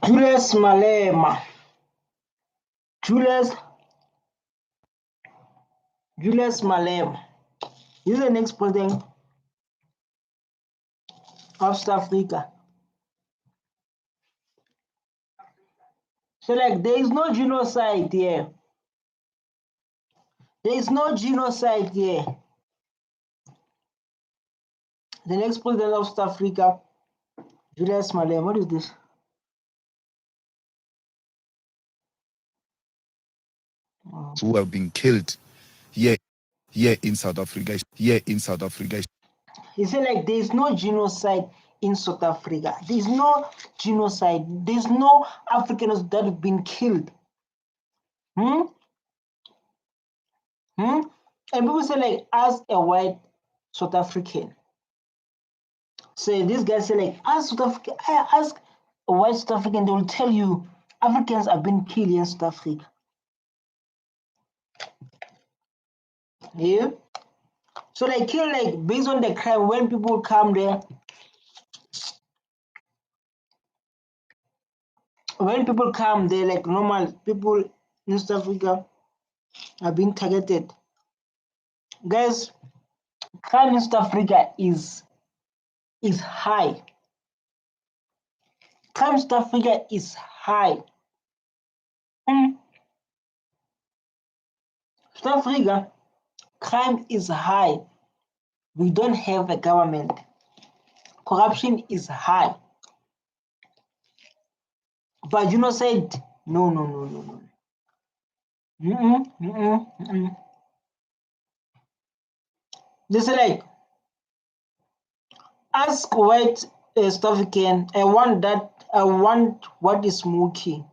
Julius Malema. Julius Malema. He's the next president of South Africa. So like there is no genocide here. There is no genocide here. The next president of South Africa, Julius Malema. What is this? Who have been killed here in South Africa. He said like there is no genocide in South Africa. There is no genocide. There is no Afrikaners that have been killed. And people say like, as a white South African. So this guy say like, as South African, I ask a white South African, they will tell you Africans have been killed in South Africa. Yeah. So they kill like based on the crime when people come there. When people come there, like normal people in South Africa are being targeted. Guys, crime in South Africa is high. Crime in South Africa is high. South Africa, crime is high. We don't have a government. Corruption is high. But genocide, no. Just like, ask white South African, I want what is Smokey.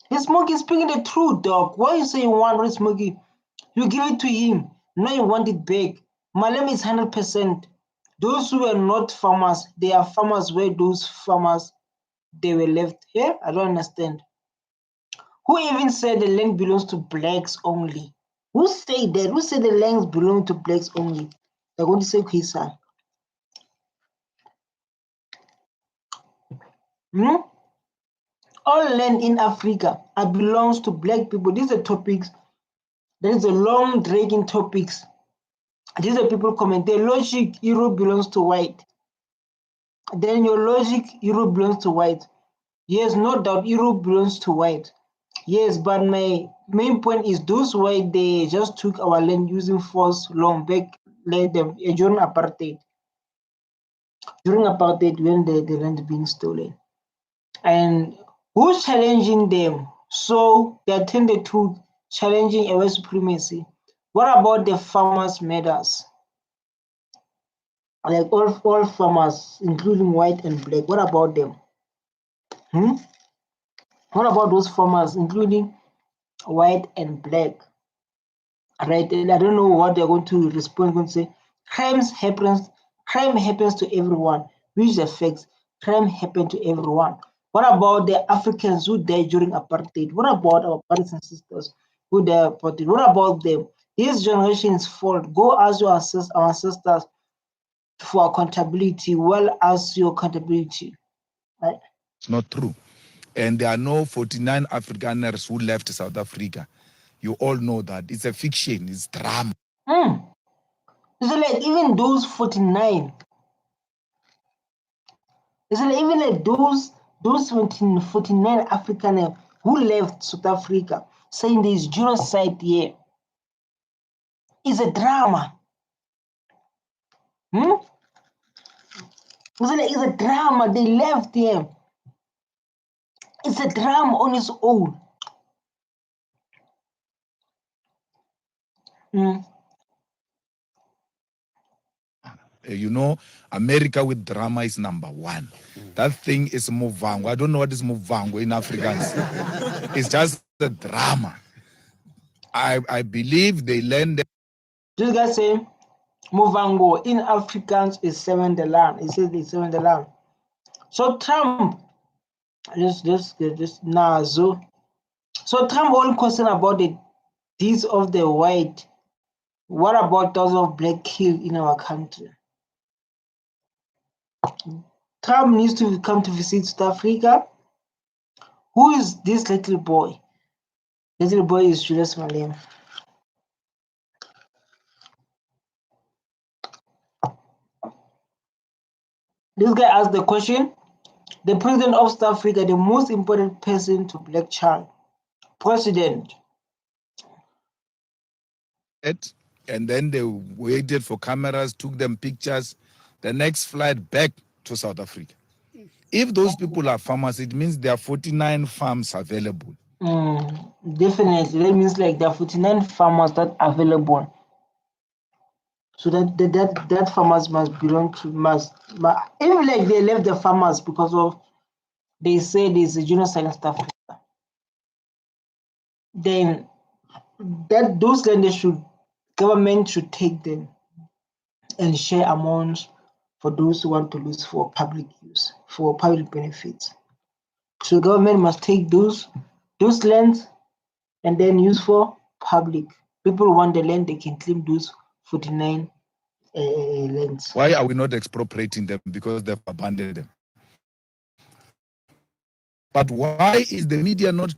His Smokey is speaking the truth, dog. Why you say you want what is Smokey? You give it to him. Now you want it back. Malema is 100%. Those who are not farmers, they are farmers where those farmers, they were left here. I don't understand. Who even said the land belongs to blacks only? Who said that? Who said the lands belong to blacks only? They're going to say Kwisa. All land in Africa belongs to black people. These are topics. There is a long dragging topics. These are people comment. Their logic, Europe belongs to white. Then your logic, Europe belongs to white. Yes, no doubt, Europe belongs to white. Yes, but my main point is those white, they just took our land using force long back, let them during apartheid. During apartheid, when the land being stolen. And who's challenging them? So they attended to challenging a white supremacy. What about the farmers' matters? Like all farmers, including white and black, what about them? What about those farmers, including white and black? Right? And I don't know what they're going to respond. Going to say, crime happens to everyone, which affects crime happens to everyone. What about the Africans who died during apartheid? What about our brothers and sisters who died apartheid? What about them? This generation is fault. Go ask our ancestors for accountability, well as your accountability. Right? It's not true. And there are no 49 Afrikaners who left South Africa. You all know that. It's a fiction. It's drama. So like even those 49, it's like even like those 49 Afrikaners who left South Africa saying there is genocide here. It's a drama. It's a drama. They left here. It's a drama on its own. You know, America with drama is number one. That thing is Movango. I don't know what is Movango in Afrikaans. It's just the drama. I believe they learned. This guy say Movango in Afrikaans is 7 the land. He says it's 7 the land. So Trump, this Nazo. So Trump only concerned about the deeds of the white. What about those of black killed in our country? Trump needs to come to visit South Africa. Who is this little boy? Little boy is Julius Malema. This guy asked the question, the president of South Africa, the most important person to black child. President. And then they waited for cameras, took them pictures. The next flight back to South Africa. If those people are farmers, it means there are 49 farms available. Definitely. That means like there are 49 farmers that are available. So that farmers must belong to even like they left the farmers because of they say there's a genocide and stuff like that. Then that those land government should take them and share amounts for those who want to use for public use, for public benefits. So government must take those lands and then use for public. People want the land, they can claim those 49 lands. Why are we not expropriating them? Because they've abandoned them. But why is the media not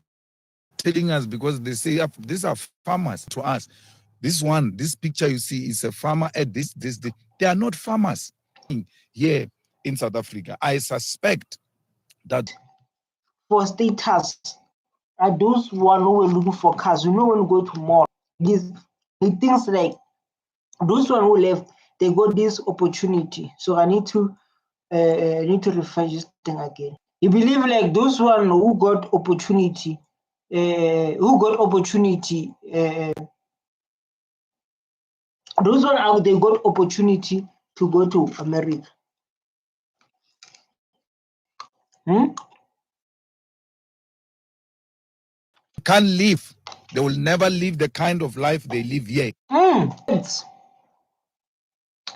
telling us? Because they say these are farmers to us. This picture you see is a farmer at this. They are not farmers here in South Africa. I suspect that for status are those one who were looking for cars. You know, when you go to mall, the things like those one who left, they got this opportunity. So I need to refresh this thing again. You believe like those one who got opportunity, those one out they got opportunity to go to America. Can't live. They will never live the kind of life they live here.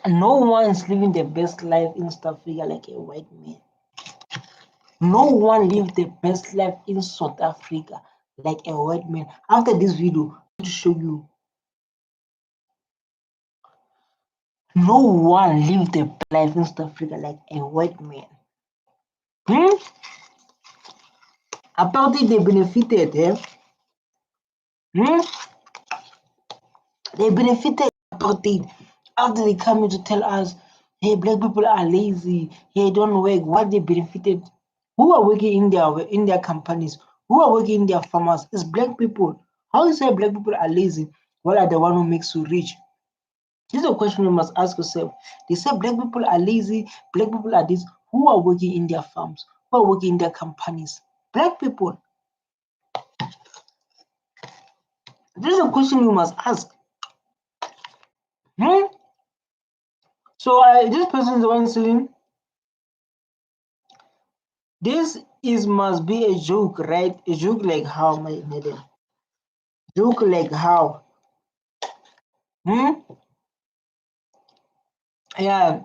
No one's living the best life in South Africa like a white man. No one lived the best life in South Africa like a white man. After this video, I'm going to show you. No one lived the best life in South Africa like a white man. Apparently, they benefited. They benefited apartheid after they come in to tell us, hey, black people are lazy, hey, don't work. What they benefited? Who are working in their companies? Who are working in their farmers? It's black people. How you say black people are lazy? What are the one who makes you rich? This is a question you must ask yourself. They say black people are lazy, black people are this. Who are working in their farms? Who are working in their companies? Black people. This is a question you must ask. So this person is the one saying, this must be a joke, right? A joke like how, my madam? Joke like how? Yeah.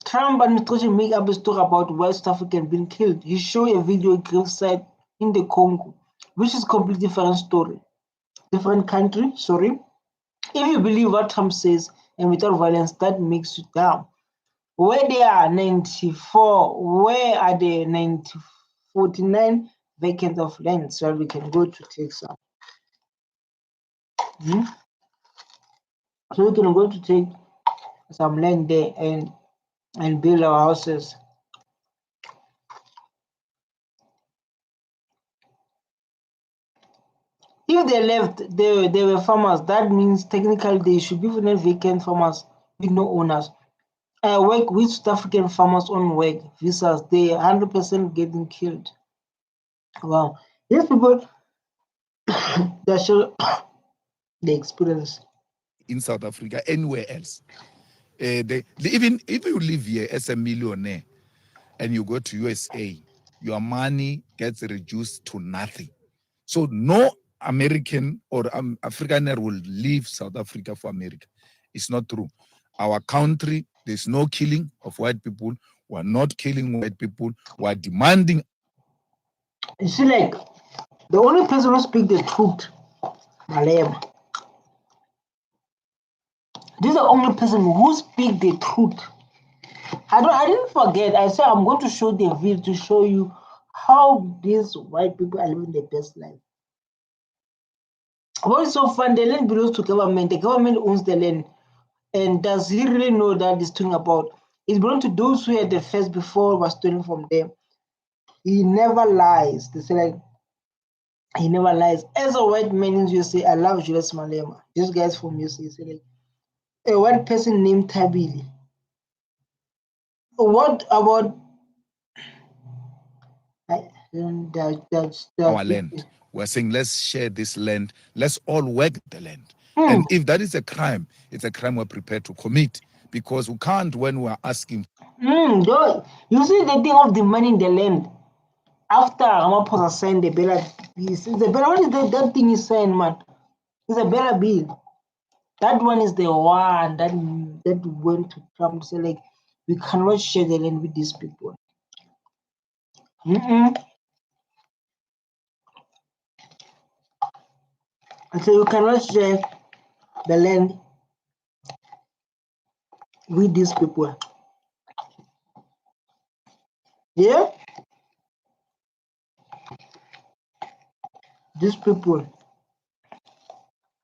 Trump administration make up a story about West African being killed. He showed a video gravesite in the Congo, which is completely different story. Different country, sorry. If you believe what Trump says and without violence, that makes you down. Where there are 94, where are the 49 vacant of land? So we can go to take some. So we can go to take some land there and build our houses. If they left, they were farmers. That means technically they should be vacant farmers with no owners. I work with South African farmers on work visas. They are 100% getting killed. Wow, these people they show the experience in South Africa, anywhere else. Even if you live here as a millionaire and you go to USA, your money gets reduced to nothing. So no American or Afrikaner will leave South Africa for America. It's not true. Our country, there's no killing of white people. We're not killing white people. We're demanding. You see, like the only person who speaks the truth, Malema. This is the only person who speaks the truth. I didn't forget. I said I'm going to show the video to show you how these white people are living their best life. What's so fun? The land belongs to government. The government owns the land. And does he really know that he's talking about? It belongs to those who had the first before it was stolen from them. He never lies. They say like he never lies. As a white man in USA, I love Julius Malema. These guys from USA say like a white person named Tabili. What about Our land. We're saying let's share this land. Let's all work the land. Hmm. And if that is a crime, it's a crime we're prepared to commit, because we can't, when we're asking. You see the thing of the money in the land. After Ramaphosa signed the Bella, what is that thing he signed, man? It's a Bella bill. That one is the one that went to Trump to say like we cannot share the land with these people. And so you cannot share the land with these people. Yeah? These people.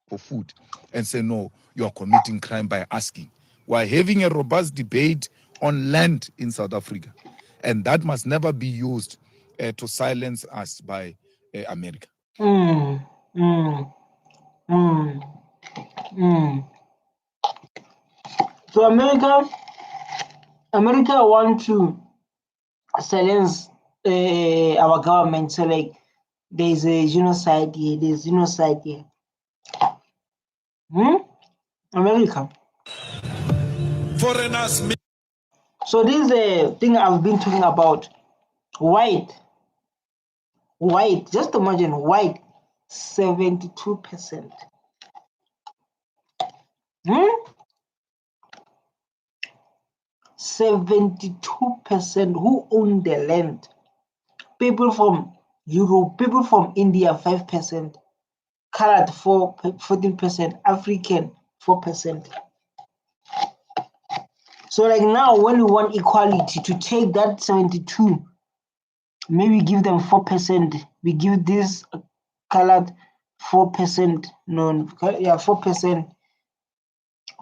For food, and say, no, you are committing crime by asking. We're having a robust debate on land in South Africa, and that must never be used to silence us by America. So America want to silence our government. So like there's a genocide here. There's genocide here. America. Foreigners. So this is a thing I've been talking about. White. Just imagine white. 72%. 72% who own the land. People from Europe, people from India, 5%, colored 14%, African 4%. So like now when we want equality, to take that 72, maybe give them 4%. We give this colored 4%, 4%,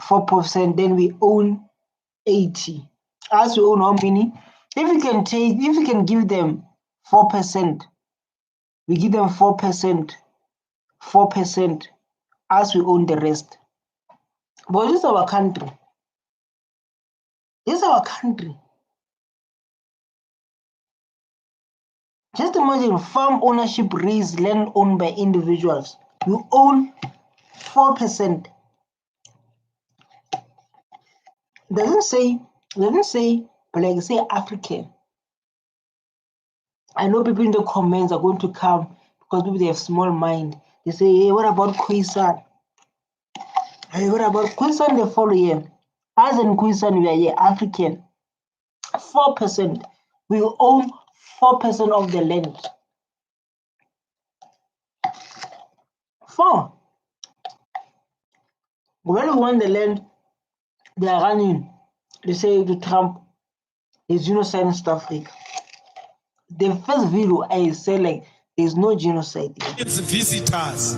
4%, then we own 80. As we own how many? If we can give them 4%, we give them 4%, as we own the rest. But this is our country. Just imagine farm ownership raised land owned by individuals. You own 4%. Doesn't say black, say African. I know people in the comments are going to come because people they have small mind. They say, hey, what about Khoisan? Hey, what about Khoisan? They follow here. As in Khoisan, we are here African. 4%. We own 4% of the land. 4. When we want the land, they are running. They say to Trump, there's genocide in South Africa. The first video I said like there's no genocide. It's visitors.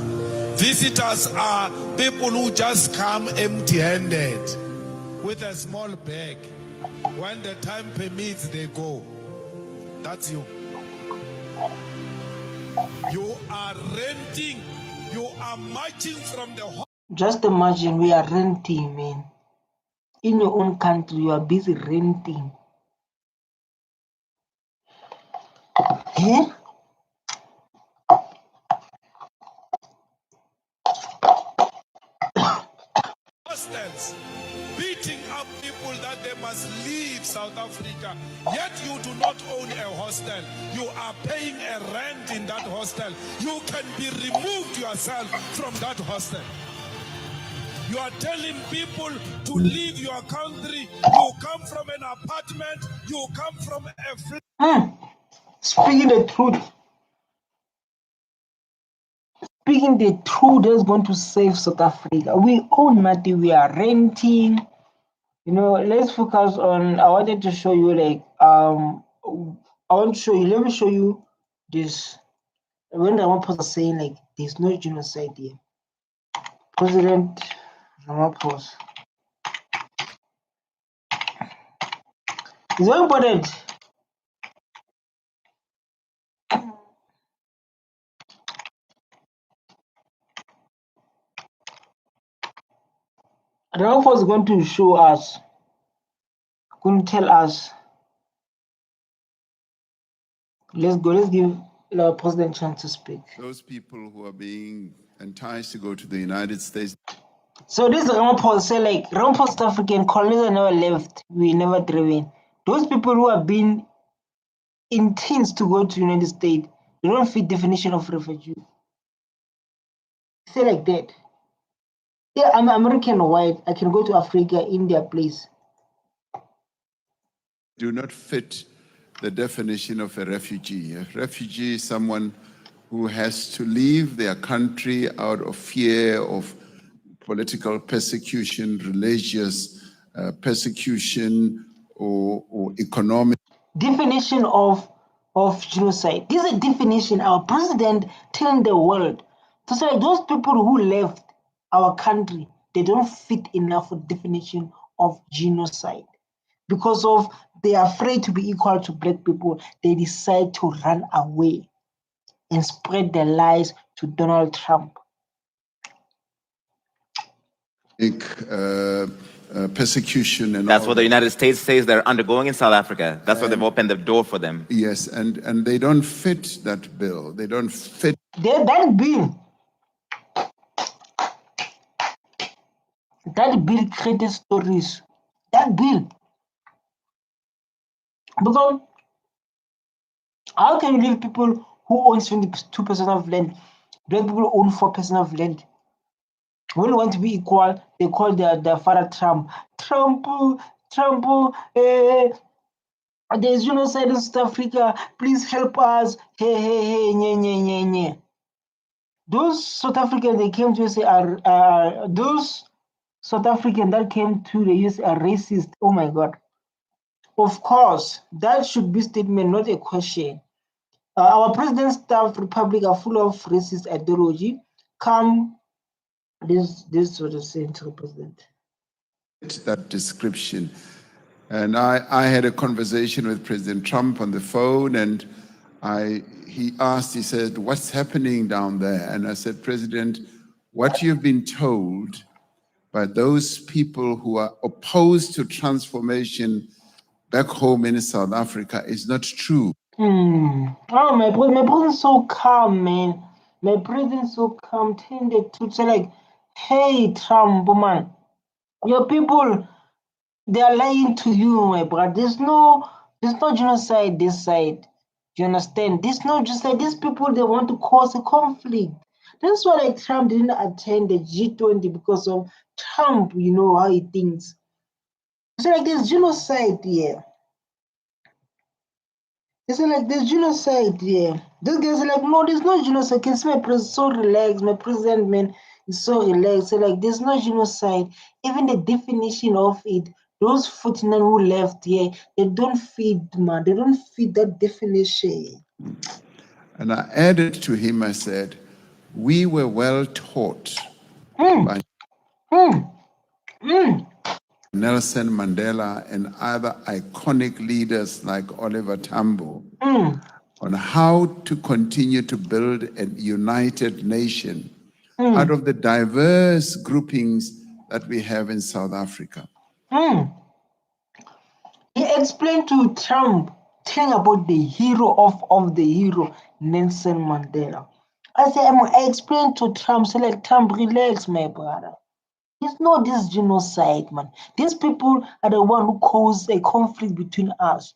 Visitors are people who just come empty-handed with a small bag. When the time permits, they go. That's you. You are renting. You are marching from the. Just imagine we are renting, man. In your own country, you are busy renting. Yeah? Hostels beating up people that they must leave South Africa, yet you do not own a hostel. You are paying a rent in that hostel. You can be removed yourself from that hostel. You are telling people to leave your country. You come from an apartment. You come from a flat. Speaking the truth. Speaking the truth is going to save South Africa. We own Mati, we are renting. You know, let's focus on. I wanted to show you like I want to show you. Let me show you this when Ramaphosa saying like there's no genocide here. President Ramaphosa. It's very important. Ramaphosa is going to show us, going to tell us. Let's go. Let's give our president a chance to speak. Those people who are being enticed to go to the United States. So this Ramaphosa say like Ramaphosa South African colonies never left. We never driven. Those people who have been intends to go to United States, they don't fit definition of refugee. Say like that. Yeah, I'm American white. I can go to Africa in their place. Do not fit the definition of a refugee. A refugee is someone who has to leave their country out of fear of political persecution, religious persecution, or economic. Definition of genocide. This is a definition our president telling the world. So say like those people who left our country, they don't fit enough for definition of genocide. Because of they are afraid to be equal to black people, they decide to run away and spread their lies to Donald Trump. Persecution and that's all what the United States says they're undergoing in South Africa. That's why they've opened the door for them. Yes, and they don't fit that bill. They don't fit. That bill created stories. That bill. Because how can you leave people who own 72% of land, black people own 4% of land? When you want to be equal, they call their father Trump. Trump, there's genocide in South Africa. Please help us. Hey, nye. Those South Africans they came to say are those South Africans that came to the US are racist. Oh my God. Of course, that should be statement, not a question. Our president's staff republic are full of racist ideology. This is what I'm saying to the president. That description. And I had a conversation with President Trump on the phone, and he said, what's happening down there? And I said, President, what you've been told by those people who are opposed to transformation back home in South Africa is not true. Oh, my president's so calm, man. My president's so calm, tended to say like, hey, Trump, man, your people, they are lying to you, my brother. There's no genocide this side. Do you understand? There's no genocide. These people, they want to cause a conflict. That's why like Trump didn't attend the G20 because of Trump, you know how he thinks. So like there's genocide here. It's like there's genocide here. This guy's like, no, there's no genocide. Can see my president so relaxed. My president, man, is so relaxed. So like there's no genocide. Even the definition of it, those 49 who left here, they don't fit, man. They don't fit that definition. And I added to him, I said, we were well taught by Nelson Mandela and other iconic leaders like Oliver Tambo on how to continue to build a united nation out of the diverse groupings that we have in South Africa. He explained to Trump, telling about the hero of the hero, Nelson Mandela. I said, I explained to Trump, so like, Trump, relax, my brother. It's not this genocide, man. These people are the one who caused a conflict between us.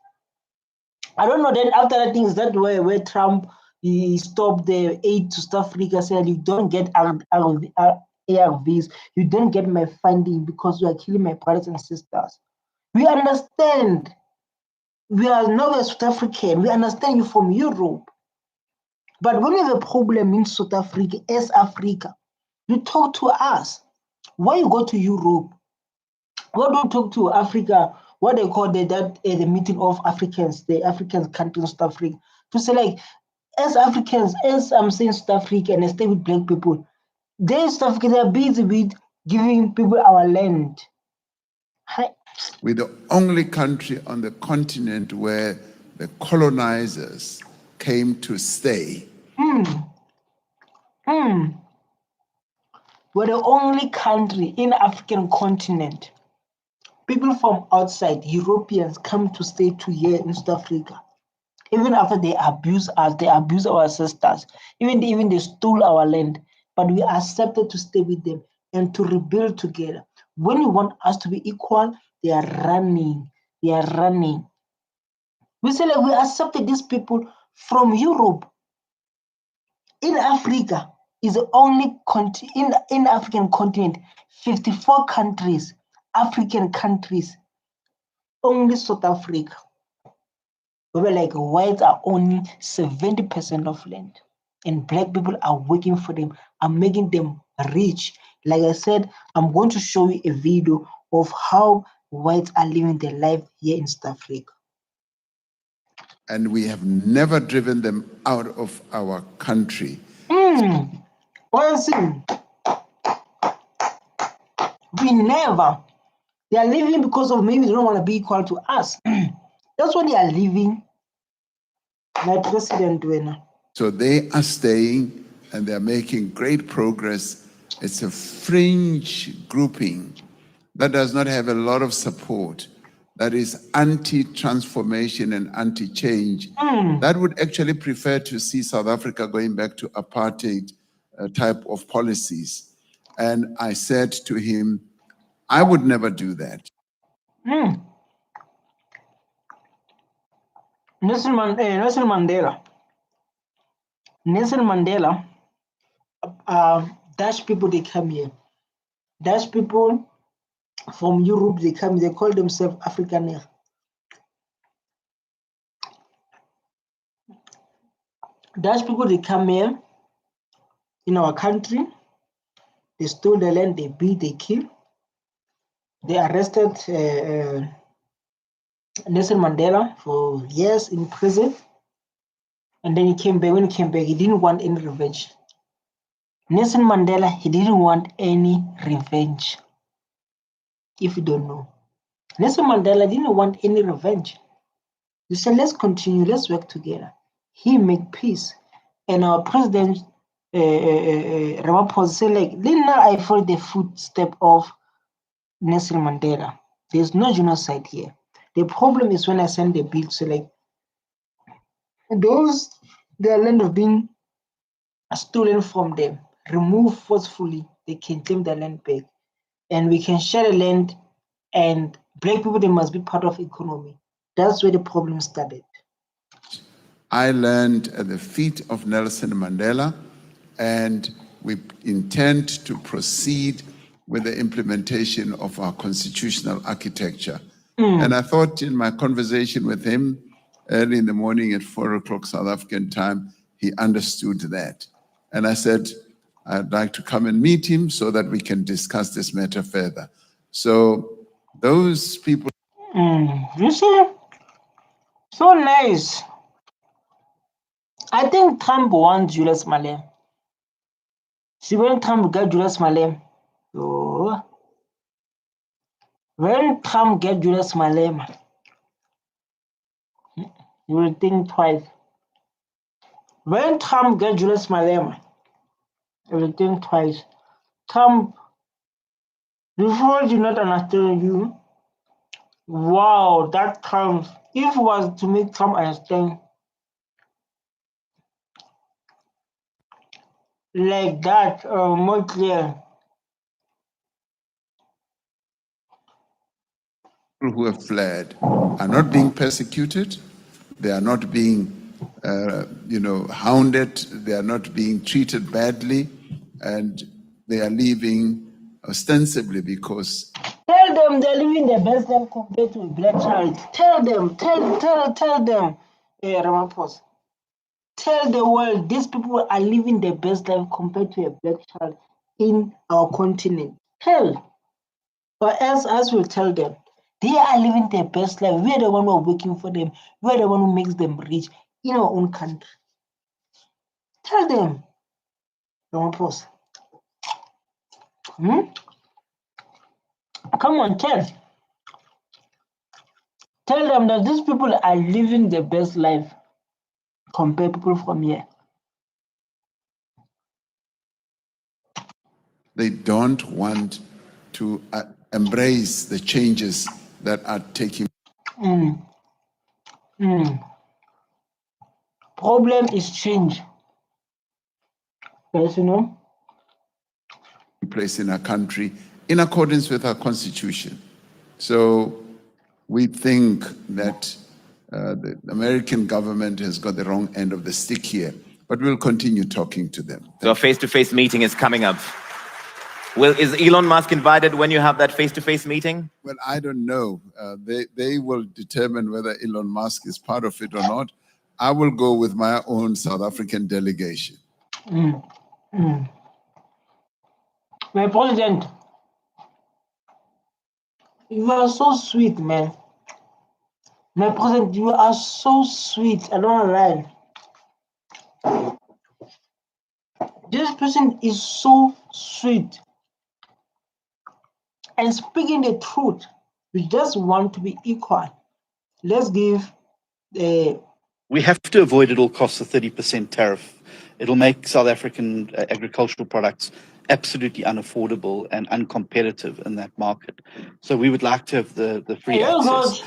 I don't know that after that thing is that way where Trump he stopped the aid to South Africa, said you don't get ARVs, you don't get my funding because you are killing my brothers and sisters. We understand. We are not a South African. We understand you from Europe. But when you have a problem in South Africa, as Africa, you talk to us. Why you go to Europe? Why don't talk to Africa? What they call the meeting of Africans, the African countries in South Africa, to say like as Africans, as I'm saying South Africa and I stay with black people, they South Africa, they are busy with giving people our land. Hi. We're the only country on the continent where the colonizers came to stay. We're the only country in the African continent. People from outside, Europeans, come to stay 2 years in South Africa. Even after they abuse us, they abuse our sisters. Even they stole our land, but we accepted to stay with them and to rebuild together. When you want us to be equal, they are running. They are running. We say like we accepted these people from Europe. In Africa is the only country in the African continent, 54 countries, African countries, only South Africa. We were like whites are owning 70% of land, and black people are working for them, are making them rich. Like I said, I'm going to show you a video of how whites are living their life here in South Africa. And we have never driven them out of our country. One thing, we never. They are living because of maybe they don't want to be equal to us. That's why they are living. My president doing. So they are staying and they're making great progress. It's a fringe grouping that does not have a lot of support, that is anti-transformation and anti-change. That would actually prefer to see South Africa going back to apartheid type of policies. And I said to him, I would never do that. Nelson Mandela. Nelson Mandela, Dutch people, they come here. Dutch people from Europe, they come, they call themselves Afrikaners. Dutch people, they come here in our country, they stole the land, they beat, they kill. They arrested Nelson Mandela for years in prison. And then he came back. When he came back, he didn't want any revenge. Nelson Mandela, he didn't want any revenge. If you don't know, Nelson Mandela didn't want any revenge. He said, let's continue, let's work together. He made peace. And our president, Ramaphosa, said, like, now I follow the footstep of Nelson Mandela. There's no genocide here. The problem is when I send the bill, so like, those, their land of being stolen from them, removed forcefully, they can claim their land back. And we can share the land, and black people, they must be part of economy. That's where the problem started. I learned at the feet of Nelson Mandela, and we intend to proceed with the implementation of our constitutional architecture. And I thought in my conversation with him early in the morning at 4 o'clock South African time, he understood that. And I said, I'd like to come and meet him so that we can discuss this matter further. So those people. You see, so nice. I think Trump wants Julius Malema. See, when Trump got Julius Malema, when Trump get Julius Malema, you will think twice. When Trump get Julius Malema, you will think twice. Trump, before did not understand you. Wow, that Trump, if it was to make Trump understand like that, more clear. Who have fled are not being persecuted, they are not being hounded, they are not being treated badly, and they are leaving ostensibly because. Tell them they're living their best life compared to a black child. Tell them, Ramaphosa. Tell the world these people are living their best life compared to a black child in our continent. Tell. But as will tell them, they are living their best life. We are the one who are working for them. We are the one who makes them rich in our own country. Tell them, Ramaphosa. Come on, tell them that these people are living the best life compared to people from here. They don't want to embrace the changes that are taking. Problem is change. Yes, place in our country in accordance with our constitution. So we think that the American government has got the wrong end of the stick here, but we'll continue talking to them. So a face-to-face meeting is coming up. Is Elon Musk invited when you have that face-to-face meeting? Well, I don't know. They will determine whether Elon Musk is part of it or not. I will go with my own South African delegation. My president, you are so sweet, man. My president, you are so sweet. I don't lie. This person is so sweet and speaking the truth. We just want to be equal. Let's give the. We have to avoid at all costs a 30% tariff. It'll make South African agricultural products absolutely unaffordable and uncompetitive in that market. So we would like to have the free access.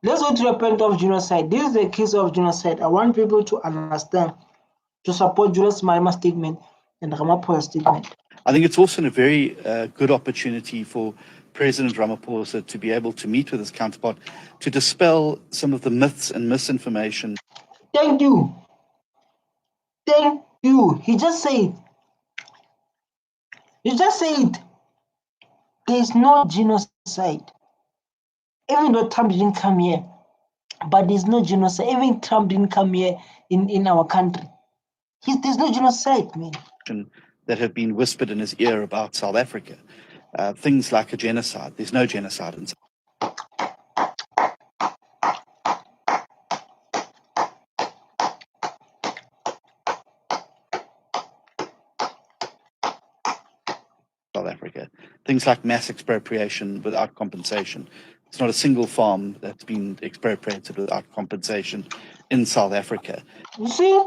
Let's go to the point of genocide. This is the case of genocide. I want people to understand, to support Julius Malema statement and Ramaphosa statement. I think it's also a very good opportunity for President Ramaphosa to be able to meet with his counterpart to dispel some of the myths and misinformation. Thank you. Thank you. He just said. There's no genocide. Even though Trump didn't come here, but there's no genocide. Even Trump didn't come here in our country. There's no genocide, man. That have been whispered in his ear about South Africa. Things like a genocide. There's no genocide in South Africa. Things like mass expropriation without compensation. It's not a single farm that's been expropriated without compensation in South Africa. You see?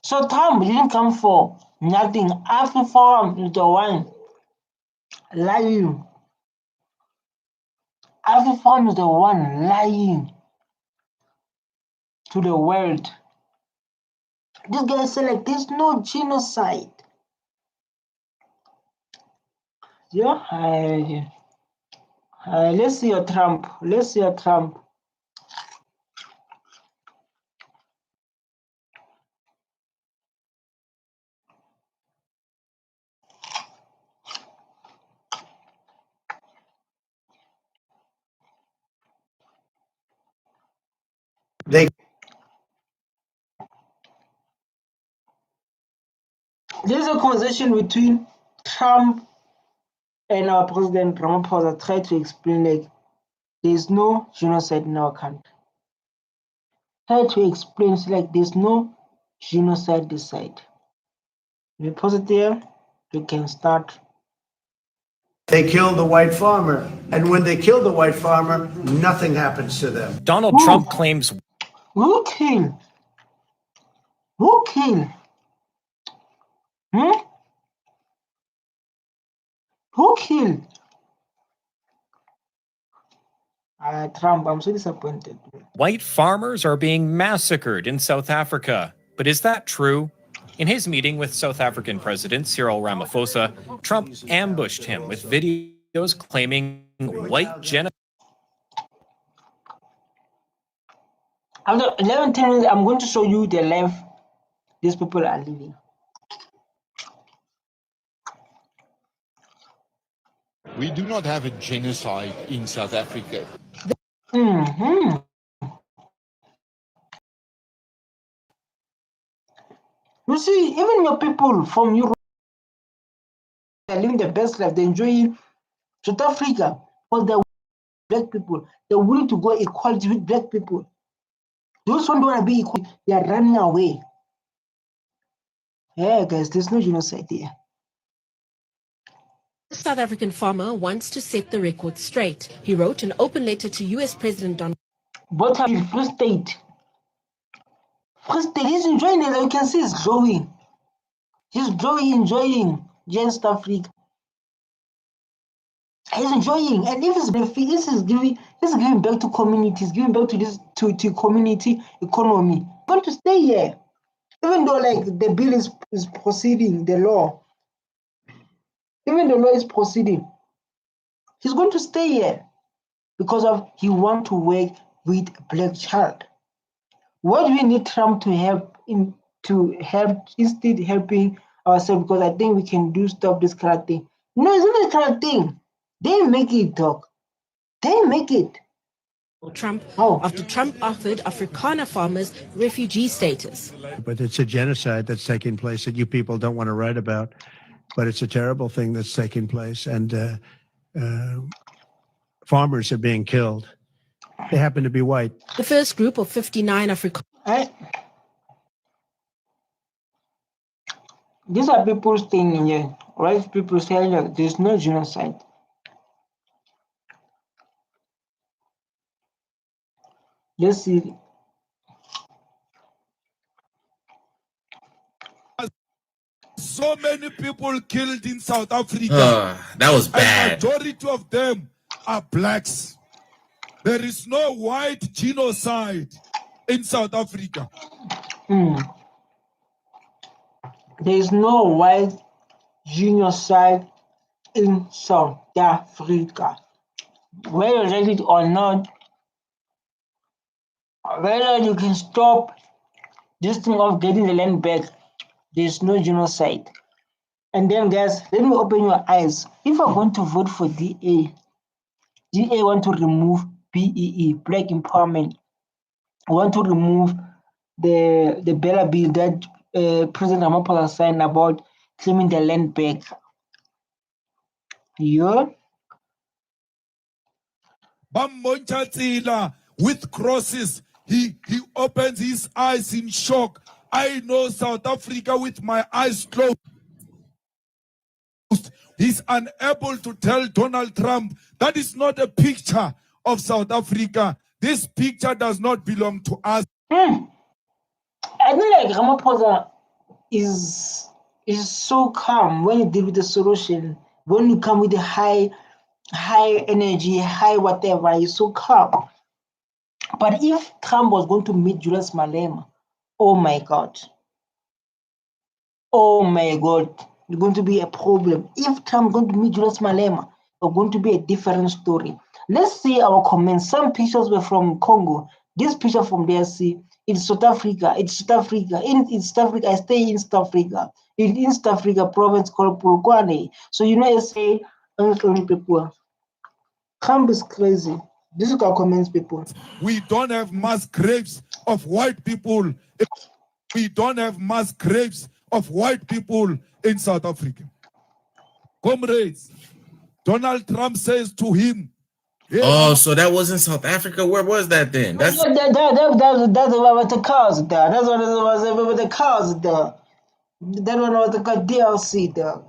So Trump didn't come for nothing. Every farm is the one lying. Every farm is the one lying to the world. This guy said like there's no genocide. Yeah, let's see your Trump. Let's see your Trump. There's a conversation between Trump and our president Ramaphosa tried to explain like there's no genocide in our country. Try to explain like there's no genocide this side. Be positive, you can start. They killed the white farmer, and when they kill the white farmer, nothing happens to them. Donald Trump claims. Who killed? Who killed? Who killed? Trump, I'm so disappointed. White farmers are being massacred in South Africa. But is that true? In his meeting with South African President Cyril Ramaphosa, Trump ambushed him with videos claiming white genocide. After 11, 10 minutes, I'm going to show you the life these people are living. We do not have a genocide in South Africa. You see, even your people from Europe are living the best life. They're enjoying South Africa because they're black people. They're willing to go equality with black people. Those who don't want to be equal, they are running away. Yeah, guys, there's no genocide here. The South African farmer wants to set the record straight. He wrote an open letter to US President Donald But Free State. Free State, he's enjoying it. You can see he's growing. He's growing, enjoying East Africa. He's enjoying, and if it's benefit, this is giving back to communities, giving back to this to community economy. Going to stay here, even though like the bill is proceeding, the law, even the law is proceeding. He's going to stay here because of he want to work with a black child. What do we need Trump to help instead helping ourselves? Because I think we can stop this kind of thing. No, it's not this kind of thing. They make it, dog. They make it. Trump after Trump offered Afrikaner farmers refugee status. But it's a genocide that's taking place that you people don't want to write about. But it's a terrible thing that's taking place. And farmers are being killed. They happen to be white. The first group of 59 Afrikaners. These are people staying here. White people saying that there's no genocide. Let's see. So many people killed in South Africa. That was bad. And majority of them are blacks. There is no white genocide in South Africa. There is no white genocide in South Africa. Whether you like it or not, whether you can stop this thing of getting the land back, there's no genocide. And then, guys, let me open your eyes. If I'm going to vote for DA want to remove BEE, Black Empowerment. I want to remove the Bella bill that President Ramaphosa signed about claiming the land back. Yeah. Bambonchatsila with crosses. He opens his eyes in shock. I know South Africa with my eyes closed. He's unable to tell Donald Trump that is not a picture of South Africa. This picture does not belong to us. I feel like Ramaphosa is so calm when you deal with the solution. When you come with the high energy, high whatever, he's so calm. But if Trump was going to meet Julius Malema, oh my God, it's going to be a problem. If Trump is going to meet Julius Malema, it's going to be a different story. Let's see our comments. Some pictures were from Congo. This picture from DRC. It's South Africa. It's South Africa. In South Africa, I stay in South Africa. In South Africa, province called Polokwane. So you know, I say, people, Trump is crazy. This is our comments, people. We don't have mass graves of white people. We don't have mass graves of white people in South Africa. Comrades, Donald Trump says to him, oh, so that was in South Africa? Where was that then? That's what the cars there. That's what was the cars there. That one was the DLC there.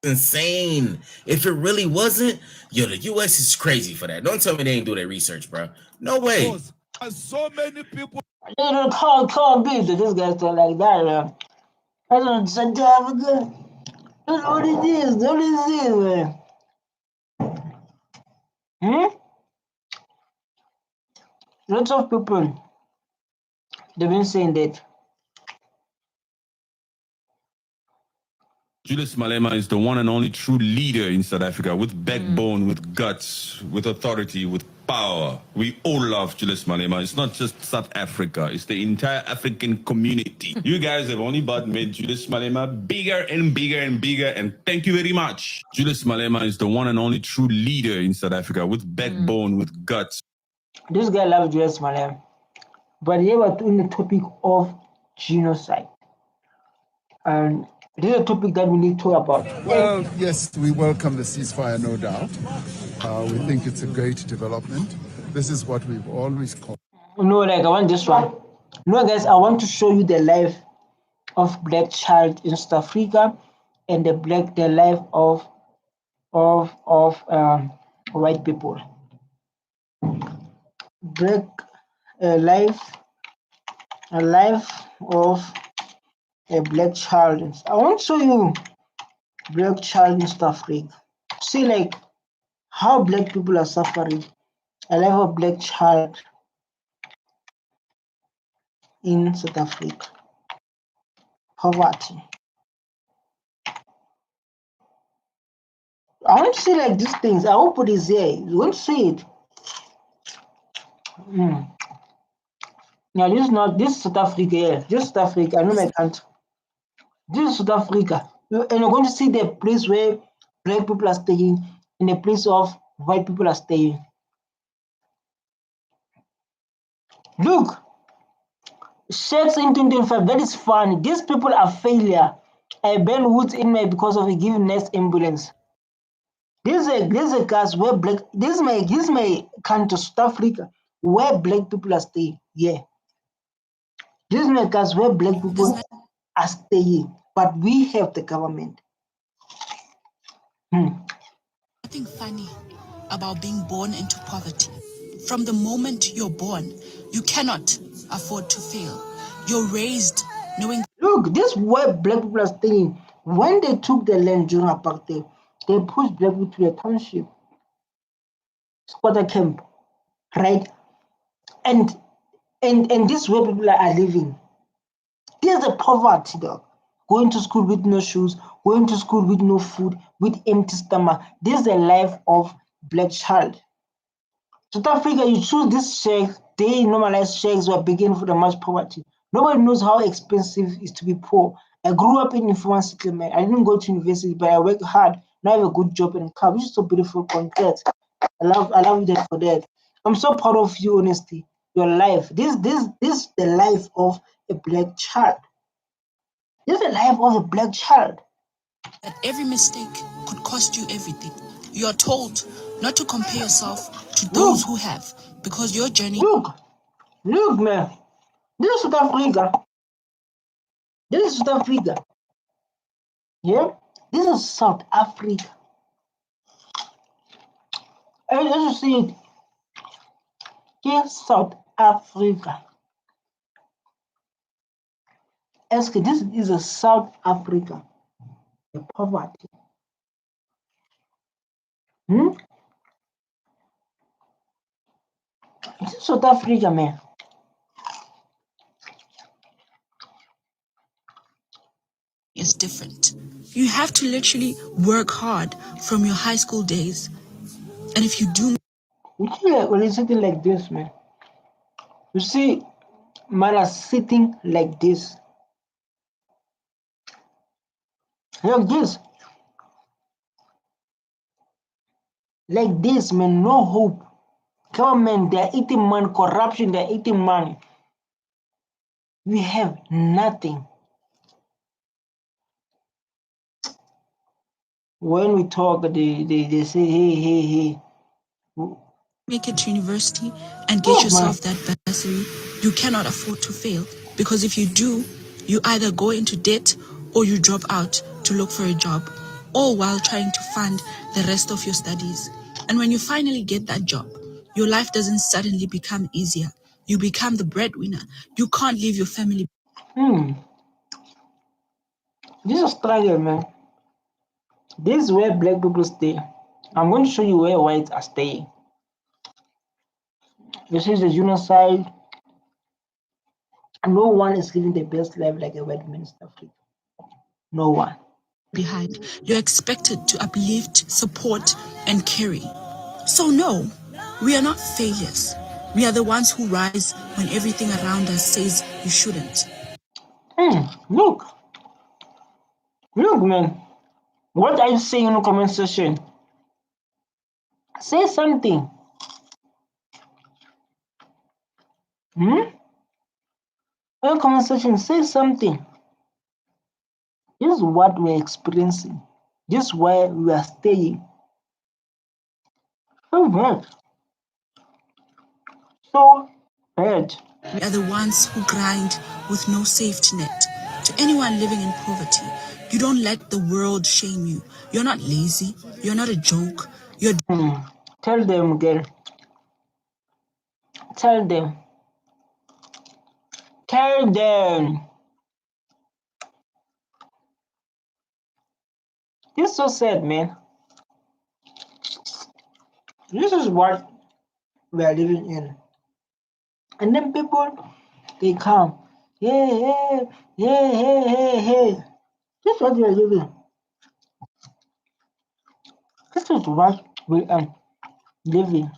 insane. If it really wasn't, yo, the US is crazy for that. Don't tell me they ain't do their research, bro. No way. So many people. They don't call business. This guy's still like that. I don't South Africa. That's what it is. That's what it is, man. Lots of people, they've been saying that. Julius Malema is the one and only true leader in South Africa, with backbone, with guts, with authority, with power. We all love Julius Malema. It's not just South Africa, it's the entire African community. You guys have only but made Julius Malema bigger and bigger and bigger, and thank you very much. Julius Malema is the one and only true leader in South Africa, with backbone, with guts. This guy loves Julius Malema, but he was doing the topic of genocide. And this is a topic that we need to talk about. Well, yes, we welcome the ceasefire, no doubt. We think it's a great development. This is what we've always called. No, like I want this one. No, guys, I want to show you the live of black child in South Africa and the life of white people. Black a life of a black child. I want to show you black child in South Africa. See like how black people are suffering. A life of black child in South Africa. Poverty. I want to see like these things. I hope it is here. You want to see it. Now this is South Africa. Yeah. This is South Africa. I know my country. This is South Africa. And you're going to see the place where black people are staying and the place of white people are staying. Look, Sheikhs in 2025, that is funny. These people are failure. I burn woods in my because of a given next ambulance. There's a case where this is my country, South Africa, where black people are staying. Yeah. This is my case where black people are staying, but we have the government. Nothing funny about being born into poverty. From the moment you're born, you cannot afford to fail. You're raised knowing. Look, this is where black people are staying. When they took the land during apartheid, they pushed black people to the township, squatter camp, right? And this is where people are living. There's a poverty, dog. Going to school with no shoes, going to school with no food, with empty stomach. This is the life of black child. South Africa, you choose this sheikhs, they normalize sheikhs who are beginning for the much poverty. Nobody knows how expensive it is to be poor. I grew up in informal settlement. I didn't go to university, but I worked hard. Now I have a good job and car, which is so beautiful. Congrats. I love you for that. I'm so proud of you, honesty. Your life. This is the life of a black child. This is the life of a black child. That every mistake could cost you everything. You are told not to compare yourself to those who have, because your journey. Look, man. This is South Africa. This is South Africa. Yeah, this is South Africa. And as you see it, here's South Africa. Ask this is a South Africa. The poverty. This is South Africa, man. Is different. You have to literally work hard from your high school days. And if you do. You see, when you're sitting like this, man. You see, man are sitting like this. Like this. Like this, man. No hope. Government, they're eating money. Corruption, they're eating money. We have nothing. When we talk, they say, hey. Make it to university and get yourself that bursary. You cannot afford to fail, because if you do, you either go into debt or you drop out to look for a job, all while trying to fund the rest of your studies. And when you finally get that job, your life doesn't suddenly become easier. You become the breadwinner. You can't leave your family. This is struggle, man. This is where black people stay. I'm going to show you where whites are staying. This is the genocide. No one is living the best life like a white man in South Africa. No one. Behind, you're expected to uplift, support, and carry. So no, we are not failures. We are the ones who rise when everything around us says you shouldn't. Look, man. What are you saying in the comment section? Say something. In the comment section, say something. This is what we're experiencing. This is where we are staying. So bad. So bad. We are the ones who grind with no safety net to To anyone living in poverty, you don't let the world shame you. You're not lazy. You're not a joke. You're Tell them, girl. Tell them. Tell them. This is so sad, man. This is what we are living in. And then people, they come. Hey. This is what we are living. This is what we are living.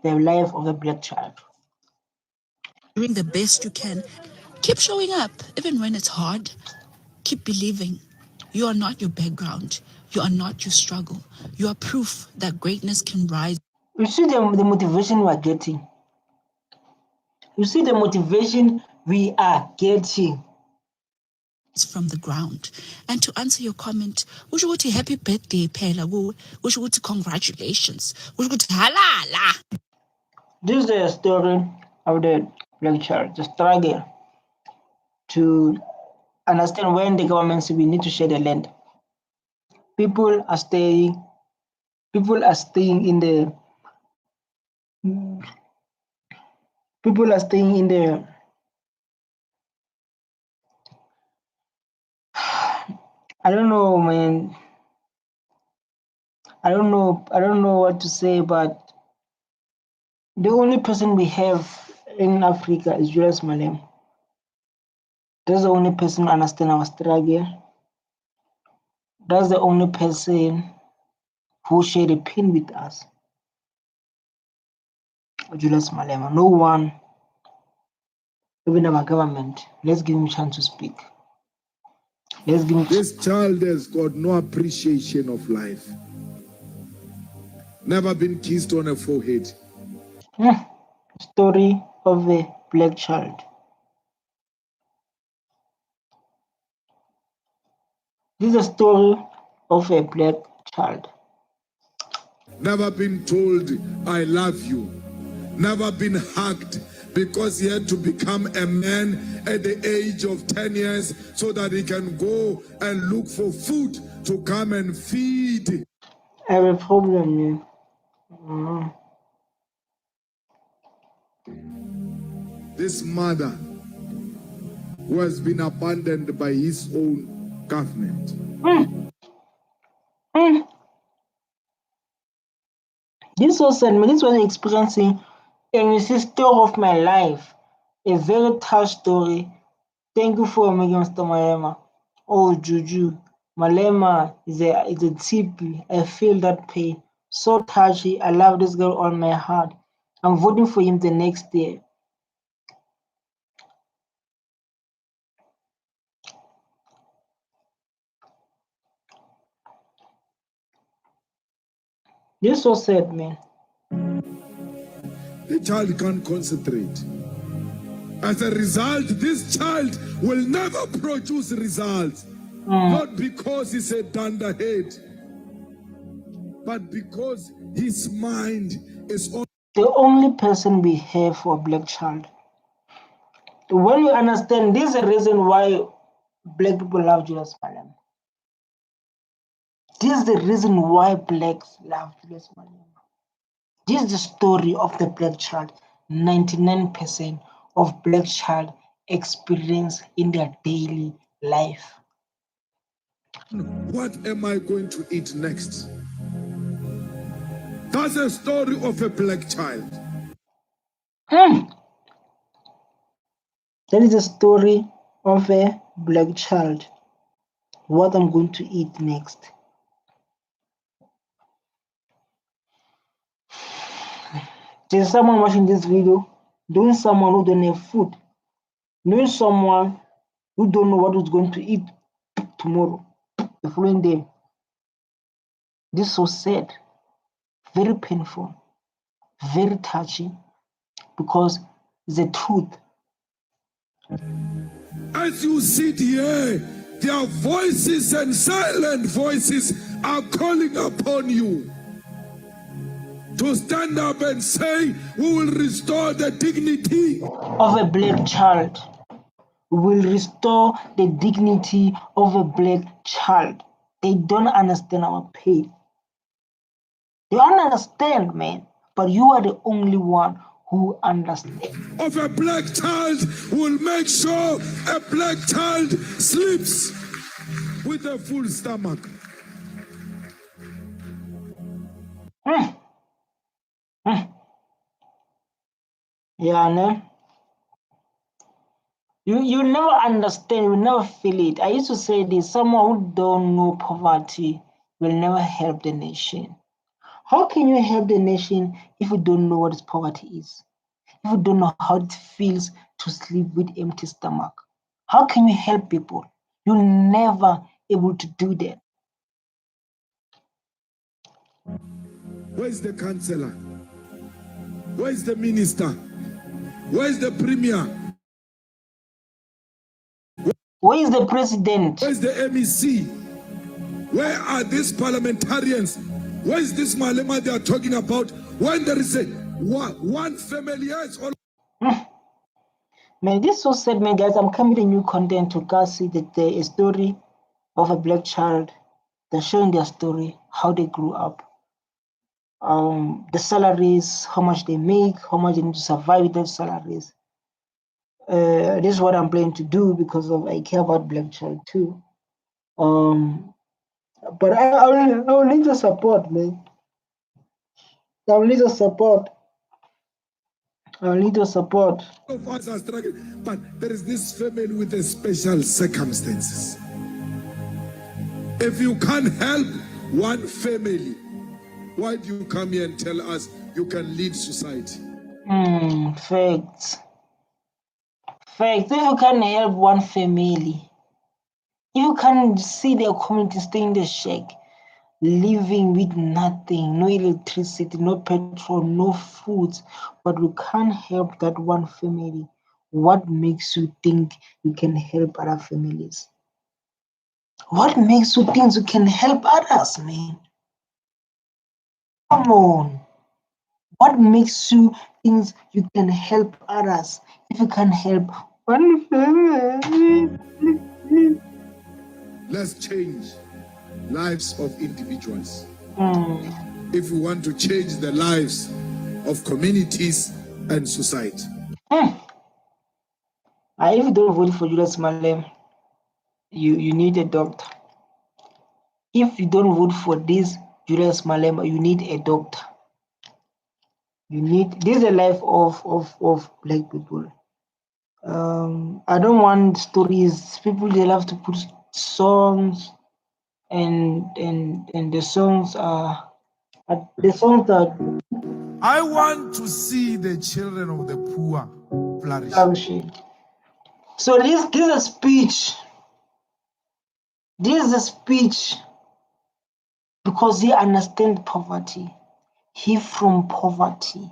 The life of a black child. doing the best you can. Keep showing up, even when it's hard. Keep believing. You are not your background. You are not your struggle. You are proof that greatness can rise. You see the motivation we are getting. You see the motivation we are getting. From the ground. And to answer your comment, usho ukuthi happy birthday phela kuwe, usho ukuthi congratulations, usho ukuthi halala. This is the story of the black child, the struggle to understand when the government says we need to share the land. People are staying in the I don't know, man. I don't know what to say, but the only person we have in Africa is Julius Malema. That's the only person who understands our struggle. That's the only person who shared a pain with us. Julius Malema. No one, even our government. Let's give him a chance to speak. Let's give him. This child has got no appreciation of life. Never been kissed on a forehead. Story of a black child. This is a story of a black child. Never been told, I love you. Never been hugged because he had to become a man at the age of 10 years so that he can go and look for food to come and feed. I have a problem, man. This mother who has been abandoned by his own government. This was this was experiencing and it's the story of my life. A very tough story. Thank you for making Mr. Malema. Oh, Juju. Malema is a TP. I feel that pain. So touchy. I love this girl on my heart. I'm voting for him the next day. This was sad, man. The child can't concentrate. As a result, this child will never produce results. Not because he's a dunderhead, but because his mind is on. The only person we have for a black child. When you understand, this is the reason why black people love Julius Malema. This is the reason why blacks love Julius Malema. This is the story of the black child. 99% of black child experience in their daily life. What am I going to eat next? That's a story of a black child. That is the story of a black child. What I'm going to eat next. There's someone watching this video, doing someone who don't have food, knowing someone who don't know what is going to eat tomorrow, the following day. This is so sad, very painful, very touching, because it's the truth. As you sit here, their voices and silent voices are calling upon you to stand up and say, we will restore the dignity of a black child. will restore the dignity of a black child. They don't understand our pain. They don't understand, man. But you are the only one who understands. Of a black child will make sure a black child sleeps with a full stomach. Yeah, no? You never understand, you never feel it. I used to say this, someone who don't know poverty will never help the nation. How can you help the nation if you don't know what poverty is? If you don't know how it feels to sleep with empty stomach? How can you help people? You're never able to do that. Where's the councillor? Where's the minister? Where's the premier? Where is the president? Where's the MEC? Where are these parliamentarians? Where is this Malema they are talking about? When there is a one family has all. Man, this is so sad, man, guys. I'm coming with a new content to guys see that there is a story of a black child. They're showing their story, how they grew up, the salaries, how much they make, how much they need to survive with those salaries. This is what I'm planning to do because I care about black child too. But I will need your support, man. I will need your support. I will need your support. All of us are struggling, but there is this family with a special circumstances. If you can't help one family, why do you come here and tell us you can lead society? Facts. Facts. If you can help one family, if you can see their community stay in the shack, living with nothing, no electricity, no petrol, no food, but we can't help that one family, what makes you think you can help other families? What makes you think you can help others, man? Come on. What makes you think you can help others if you can help one family? Let's change lives of individuals. If we want to change the lives of communities and society. If you don't vote for Julius Malema, you need a doctor. If you don't vote for this Julius Malema, you need a doctor. This is the life of black people. I don't want stories. People, they love to put songs and the songs are I want to see the children of the poor flourish. flourishing. So this is a speech. This is a speech because he understands poverty. He from poverty.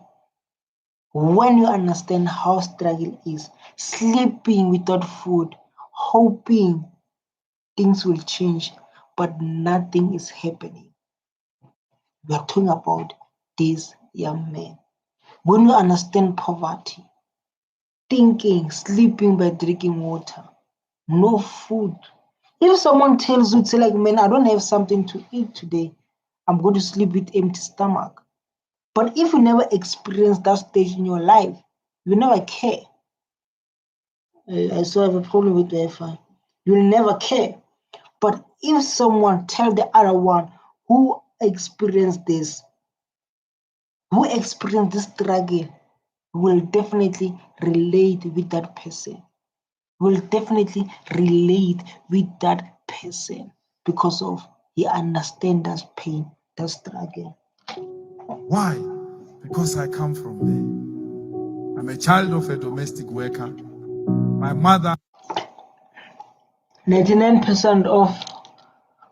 When you understand how struggle is, sleeping without food, hoping things will change, but nothing is happening. We are talking about this young man. When you understand poverty, thinking, sleeping by drinking water, no food. If someone tells you, say like, man, I don't have something to eat today, I'm going to sleep with empty stomach. But if you never experience that stage in your life, you never care. I still have a problem with Wi-Fi. You'll never care. But if someone tell the other one who experienced this, who experienced this struggle, will definitely relate with that person. Will definitely relate with that person because of he understands that pain, that struggle. Why? Because I come from there. I'm a child of a domestic worker. My mother. 99% of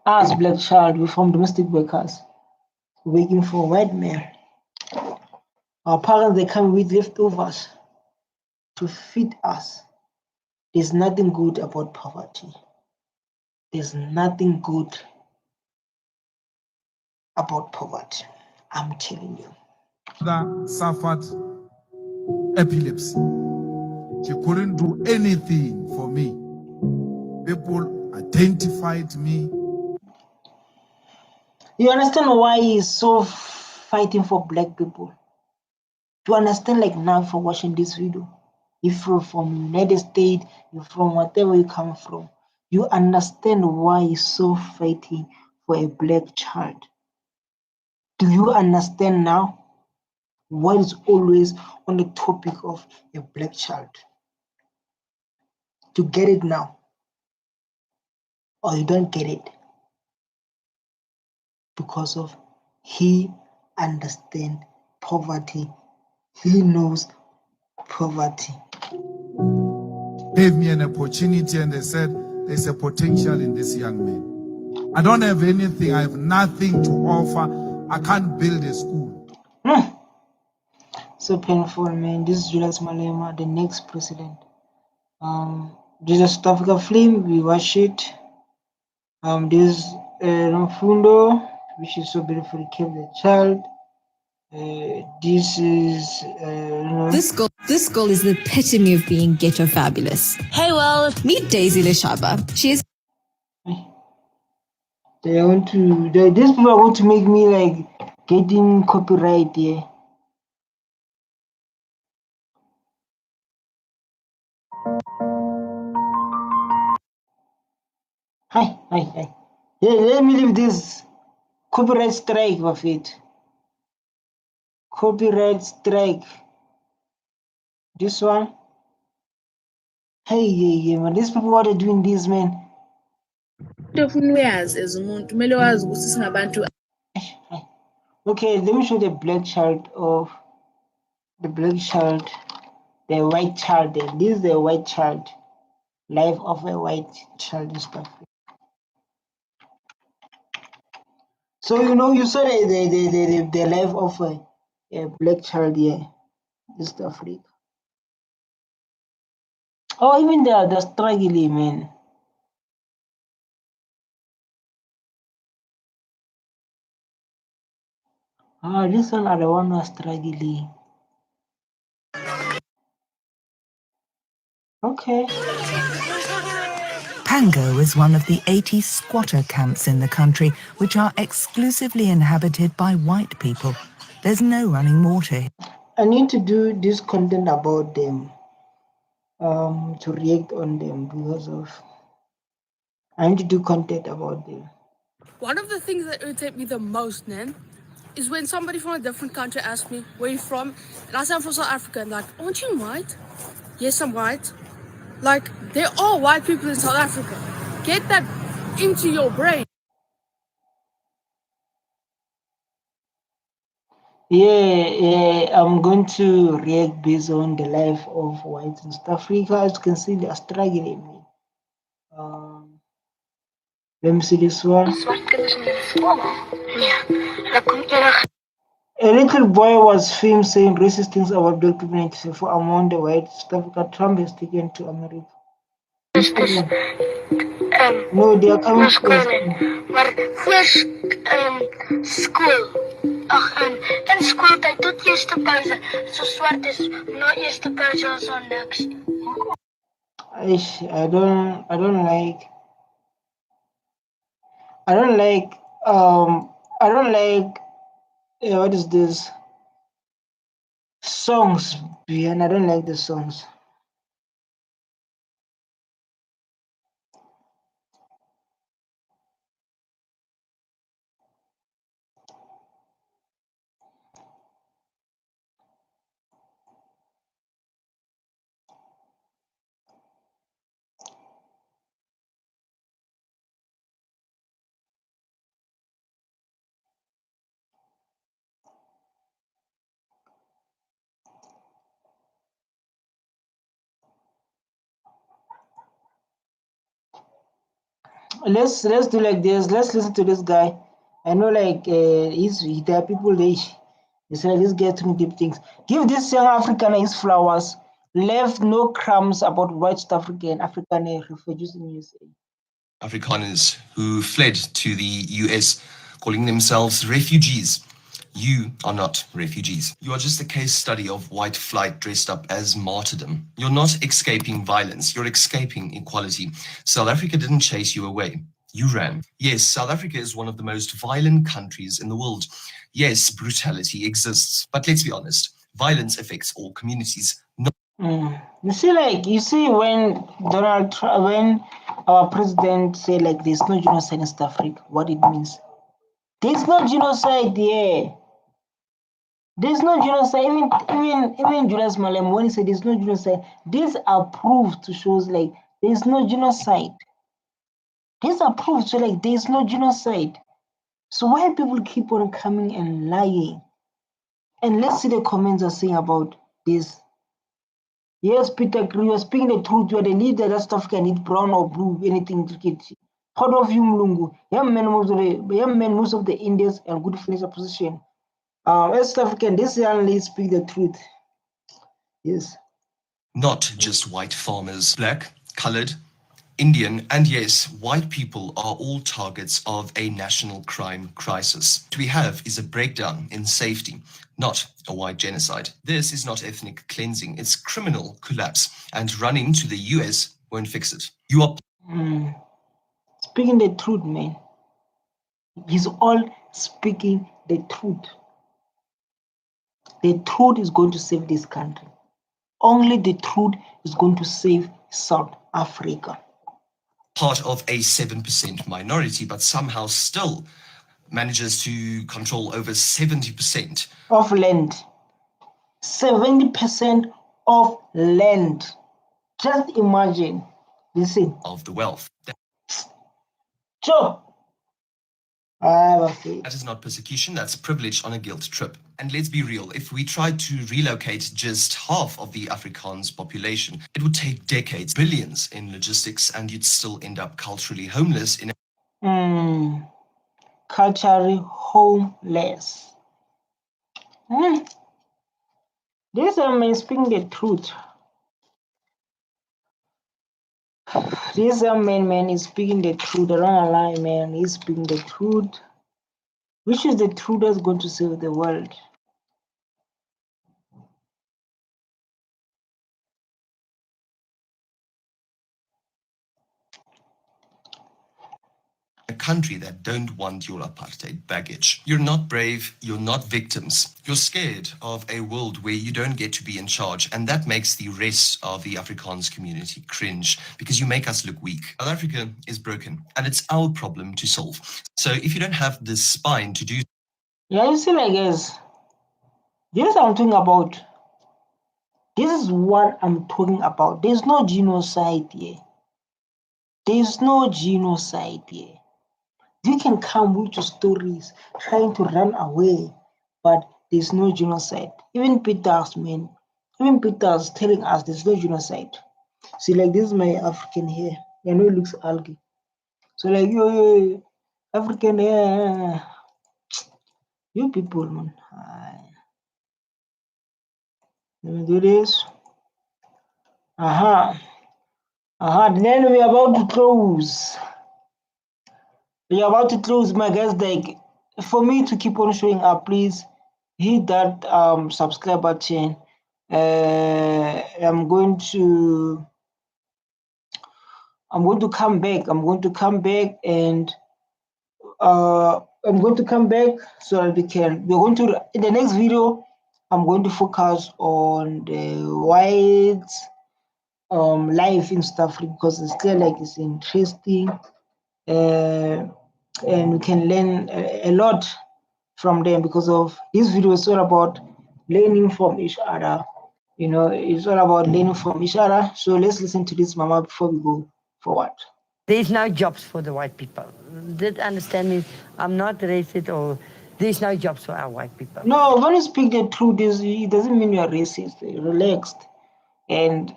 us black child, we're from domestic workers, working for white men. Our parents, they come with leftovers to feed us. There's nothing good about poverty. There's nothing good about poverty. I'm telling you. Mother suffered epilepsy. She couldn't do anything for me. People identified me. You understand why he's so fighting for black people? You understand, like, now for watching this video, if you're from United States, you're from whatever you come from, you understand why he's so fighting for a black child. Do you understand now why it's always on the topic of a black child? You get it now, or you don't get it? Because of he understands poverty. He knows poverty. Gave me an opportunity and they said, there's a potential in this young man. I don't have anything. I have nothing to offer. I can't build a school. So painful, man. This is Julius Malema, the next president. This is a South Africa film. We watch it. This is Ramaphosa, which is so beautifully kept the child. This is This girl is the epitome of being ghetto fabulous. Hey world, meet Daisy Leshaba. She is these people are going to make me like getting copyright here. Hi. Yeah, let me leave this copyright strike of it. Copyright strike. This one. Hey, yeah, man. These people, what are doing this, man? Okay, let me show the black child of the white child there. This is the white child. Life of a white child and stuff. So you saw the life of a black child here, East Africa. Oh, even the struggling, man. This one are the one who are struggling. Okay. Pango is one of the 80 squatter camps in the country, which are exclusively inhabited by white people. There's no running water. I need to do this content about them, to react on them because of. I need to do content about them. One of the things that irritate me the most, man, is when somebody from a different country asks me, where you from? And I say I'm from South Africa, and like, aren't you white? Yes, I'm white. Like, there are white people in South Africa. Get that into your brain. Yeah, I'm going to react based on the life of whites in South Africa. As you can see, they are struggling. Let me see this one. A little boy was filmed saying racist things about black people in 1964 among the white South Africa. Trump has taken to America. No, they are coming to Maar voor school. In schooltyd tot eerste pauze. So swart is na eerste pauze ons on niks. I don't like what is this songs, and I don't like the songs. Let's do like this. Let's listen to this guy. I know, like there are people they say let's get to deep things. Give this young African his flowers. Left no crumbs about white South African African refugees in USA. Afrikaners who fled to the US, calling themselves refugees. You are not refugees. You are just a case study of white flight dressed up as martyrdom. You're not escaping violence, you're escaping equality. South Africa didn't chase you away. You ran. Yes, South Africa is one of the most violent countries in the world. Yes, brutality exists. But let's be honest, violence affects all communities. You see, when when our president say like there's no genocide in South Africa, what it means? There's no genocide there. There's no genocide. Even Julius Malema, when he said there's no genocide, these are proof to shows like there's no genocide. These are proof to like there's no genocide. So why people keep on coming and lying? And let's see the comments are saying about this. Yes, Peter, you are speaking the truth. You are the leader that South Africa need brown or blue, anything to get. How of you, Mlungu? Young men, most of the Indians and good financial position. As South African, this young lady speak the truth. Yes. Not just white farmers, black, colored, Indian, and yes, white people are all targets of a national crime crisis. What we have is a breakdown in safety, not a white genocide. This is not ethnic cleansing, it's criminal collapse, and running to the US won't fix it. You are speaking the truth, man. He's all speaking the truth. The truth is going to save this country. Only the truth is going to save South Africa. part of a 7% minority, but somehow still manages to control over 70% of land. 70% of land. Just imagine. Listen. Of the wealth. Sure. That is not persecution, that's privilege on a guilt trip. And let's be real, if we tried to relocate just half of the Afrikaans population, it would take decades, billions in logistics, and you'd still end up culturally homeless in culturally homeless. This man speaking the truth. This man is speaking the truth. I don't lie, man. He's speaking the truth. Which is the truth that's going to save the world? a country that don't want your apartheid baggage. You're not brave, you're not victims. You're scared of a world where you don't get to be in charge, and that makes the rest of the Afrikaans community cringe because you make us look weak. South Africa is broken, and it's our problem to solve. So if you don't have the spine to do... Yeah, you see, like this. This is what I'm talking about. This is what I'm talking about. There's no genocide here. There's no genocide here. You can come with your stories trying to run away, but there's no genocide. Even Peter's telling us there's no genocide. See, like this is my African hair. I know it looks algae. So like yo, African hair. You people, man. Let me do this. Then we're about to close. We're about to close, my guys. Like, for me to keep on showing up, please hit that subscribe button. I'm going to come back. I'm going to come back so that we're going to, in the next video, I'm going to focus on the white life in South Africa because it's clear like it's interesting, and we can learn a lot from them because of this video is all about learning from each other. You know, it's all about learning from each other. So let's listen to this, Mama, before we go forward. There's no jobs for the white people. Did understand me? I'm not racist, or there's no jobs for our white people. No, when you speak the truth, it doesn't mean you're racist. You're relaxed. And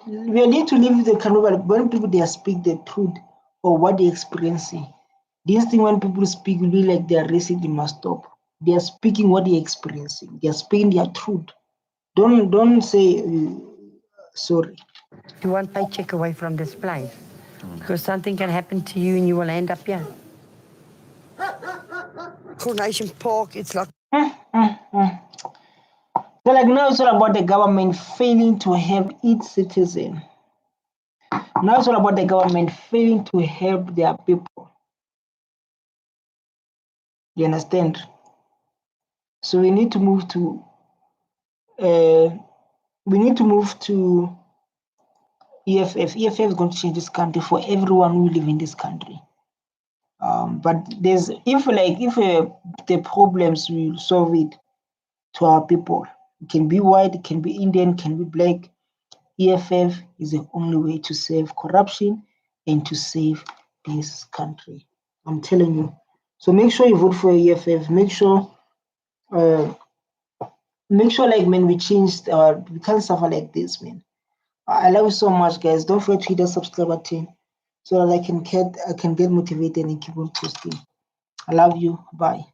we need to live with the kind of when people they speak the truth or what they're experiencing. This thing when people speak really like they're racist, they must stop. They are speaking what they're experiencing. They are speaking their truth. Don't say sorry. You want paycheck away from this place because something can happen to you and you will end up here. Coronation Park, it's like... So like now it's all about the government failing to help its citizen. Now it's all about the government failing to help their people. You understand? So we need to move to EFF. EFF is going to change this country for everyone who live in this country. But if the problems, we will solve it to our people. It can be white, it can be Indian, it can be black. EFF is the only way to save corruption and to save this country. I'm telling you. So make sure you vote for EFF. Make sure like, man, we changed. We can't suffer like this, man. I love you so much, guys. Don't forget to hit the subscribe button so that I can get motivated and keep on posting. I love you. Bye.